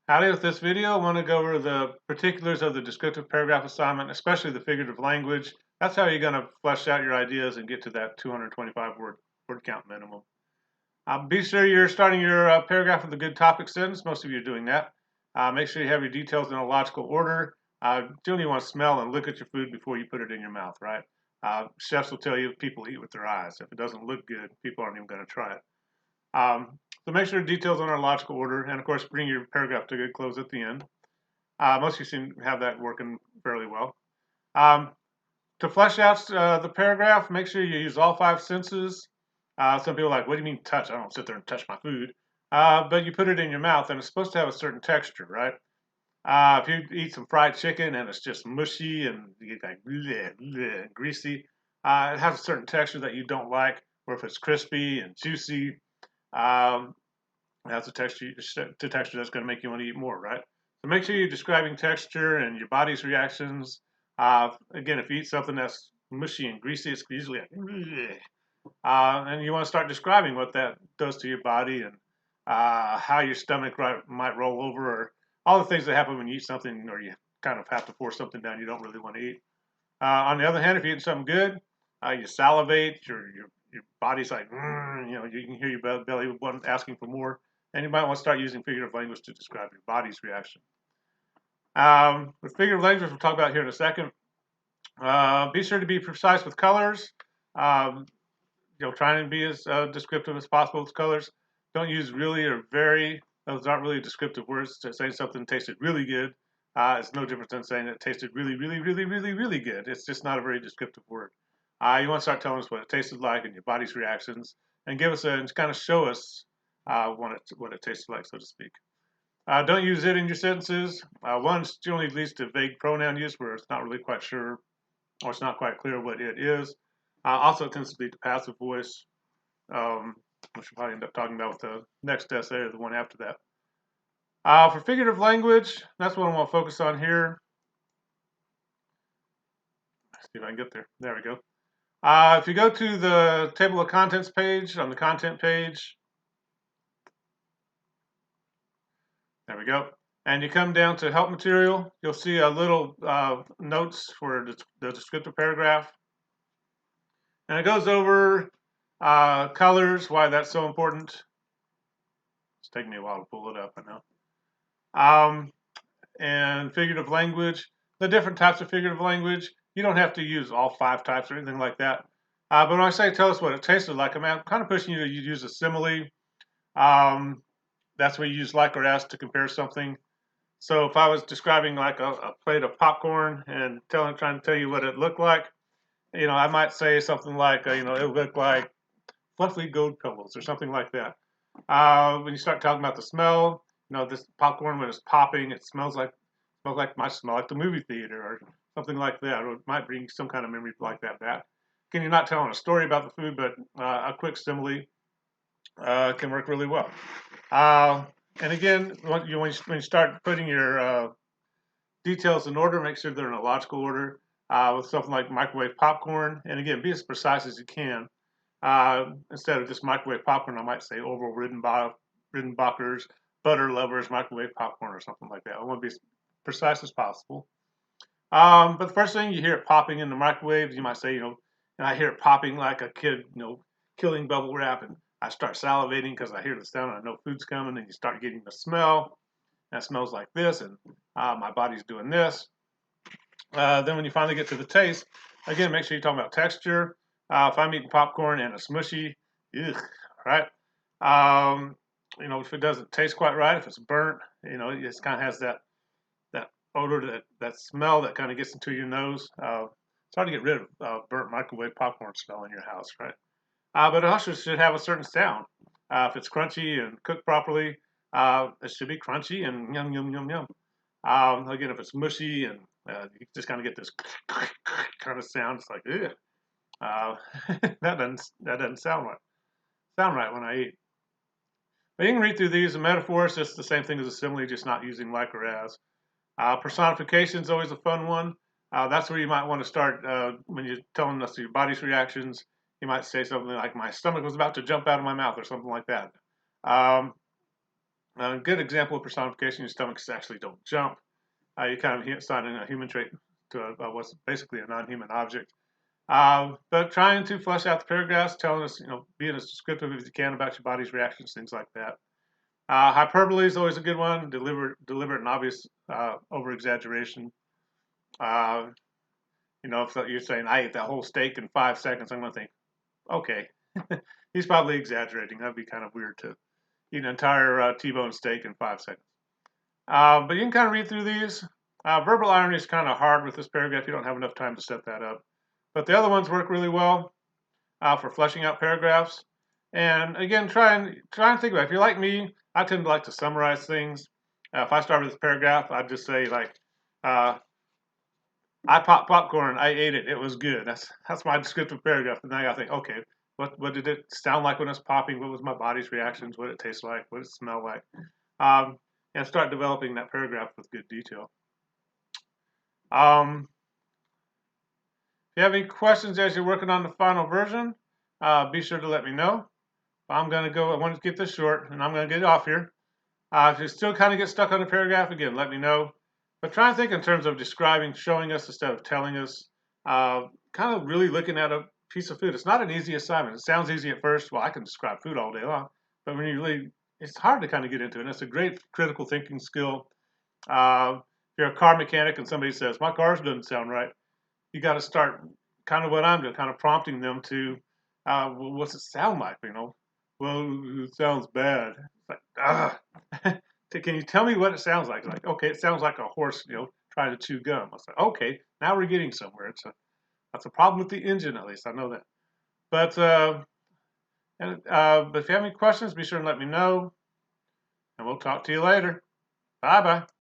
Howdy, with this video, I want to go over the particulars of the descriptive paragraph assignment, especially the figurative language. That's how you're going to flesh out your ideas and get to that 225 word count minimum. Be sure you're starting your paragraph with a good topic sentence. Most of you are doing that. Make sure you have your details in a logical order. You don't even want to smell and look at your food before you put it in your mouth, right? Chefs will tell you people eat with their eyes. If it doesn't look good, people aren't even going to try it. So make sure details on our logical order, and of course, bring your paragraph to a good close at the end. Most of you seem to have that working fairly well. To flesh out the paragraph, make sure you use all 5 senses. Some people are like, what do you mean touch? I don't sit there and touch my food. But you put it in your mouth, and it's supposed to have a certain texture, right? If you eat some fried chicken and it's just mushy and you get like bleh, bleh, greasy, it has a certain texture that you don't like. Or if it's crispy and juicy, that's a texture, that's going to make you want to eat more, right? So make sure you're describing texture and your body's reactions. Again, if you eat something that's mushy and greasy, it's usually like, and you want to start describing what that does to your body and how your stomach might roll over, or all the things that happen when you eat something, or you kind of have to force something down you don't really want to eat. On the other hand, if you eat something good, you salivate, your body's like, you can hear your belly asking for more. And you might want to start using figurative language to describe your body's reaction. With figurative language, we'll talk about here in a second. Be sure to be precise with colors. Try and be as descriptive as possible with colors. Don't use really or very. Those aren't really descriptive words. To say something tasted really good, it's no different than saying it tasted really, really, really, really, really good. It's just not a very descriptive word. You want to start telling us what it tasted like and your body's reactions, and give us and kind of show us what it tasted like, so to speak. Don't use it in your sentences. One generally leads to vague pronoun use where it's not really quite sure, or it's not quite clear what it is. Also, it tends to lead to passive voice, which we'll probably end up talking about with the next essay or the one after that. For figurative language, that's what I want to focus on here. Let's see if I can get there. There we go. If you go to the table of contents page, on the content page, there we go. And you come down to help material, you'll see a little notes for the descriptive paragraph. And it goes over colors, why that's so important. It's taking me a while to pull it up, I know. And figurative language, the different types of figurative language. You don't have to use all 5 types or anything like that. But when I say tell us what it tasted like, I'm kind of pushing you to use a simile. That's where you use like or as to compare something. So if I was describing like a plate of popcorn and trying to tell you what it looked like, I might say something like, it looked like fluffy gold pillows or something like that. When you start talking about the smell, this popcorn when it's popping, it might smell like the movie theater or something like that, or it might bring some kind of memory like that back. Again, you're not telling a story about the food, but a quick simile can work really well. And again, when you start putting your details in order, make sure they're in a logical order. With something like microwave popcorn, and again, be as precise as you can. Instead of just microwave popcorn, I might say Orville Redenbacher's butter lovers microwave popcorn or something like that. I want to be as precise as possible. But the first thing you hear it popping in the microwave, you might say, and I hear it popping like a kid, killing bubble wrap, and I start salivating because I hear the sound and I know food's coming, and you start getting the smell. That smells like this, and my body's doing this. Then when you finally get to the taste, again, make sure you're talking about texture. If I'm eating popcorn and it's mushy, ugh, right? If it doesn't taste quite right, if it's burnt, it just kind of has that odor, that smell that kind of gets into your nose. It's hard to get rid of burnt microwave popcorn smell in your house, right? But it also should have a certain sound. If it's crunchy and cooked properly, it should be crunchy and yum, yum, yum, yum. Again, if it's mushy and you just kind of get this kind of sound, it's like, ugh. that doesn't sound right when I eat. But you can read through these. The metaphor is just the same thing as a simile, just not using like or as. Personification is always a fun one. That's where you might want to start when you're telling us your body's reactions. You might say something like, my stomach was about to jump out of my mouth or something like that. A good example of personification: your stomachs actually don't jump. You kind of assigning a human trait to what's basically a non-human object. But trying to flesh out the paragraphs, telling us, being as descriptive as you can about your body's reactions, things like that. Hyperbole is always a good one. Deliberate and obvious over-exaggeration. If you're saying, I ate that whole steak in 5 seconds, I'm going to think, okay, he's probably exaggerating. That'd be kind of weird to eat an entire T-bone steak in 5 seconds. But you can kind of read through these. Verbal irony is kind of hard with this paragraph. You don't have enough time to set that up. But the other ones work really well for fleshing out paragraphs. And again, try and think about it. If you're like me, I tend to like to summarize things. If I start with this paragraph, I'd just say like, I popped popcorn, I ate it, it was good. That's my descriptive paragraph. And then I gotta think, okay, what did it sound like when it was popping? What was my body's reactions? What did it taste like? What did it smell like? And start developing that paragraph with good detail. If you have any questions as you're working on the final version, be sure to let me know. I want to keep this short, and I'm going to get off here. If you still kind of get stuck on the paragraph, again, let me know. But try and think in terms of describing, showing us instead of telling us. Kind of really looking at a piece of food. It's not an easy assignment. It sounds easy at first. Well, I can describe food all day long. But when you really, it's hard to kind of get into it. And it's a great critical thinking skill. If you're a car mechanic and somebody says, my car doesn't sound right, you got to start kind of what I'm doing, kind of prompting them to, well, what's it sound like? Well, it sounds bad. It's like, can you tell me what it sounds like? Like, okay, it sounds like a horse, trying to chew gum. I was like, okay, now we're getting somewhere. That's a problem with the engine, at least I know that. But if you have any questions, be sure and let me know, and we'll talk to you later. Bye bye.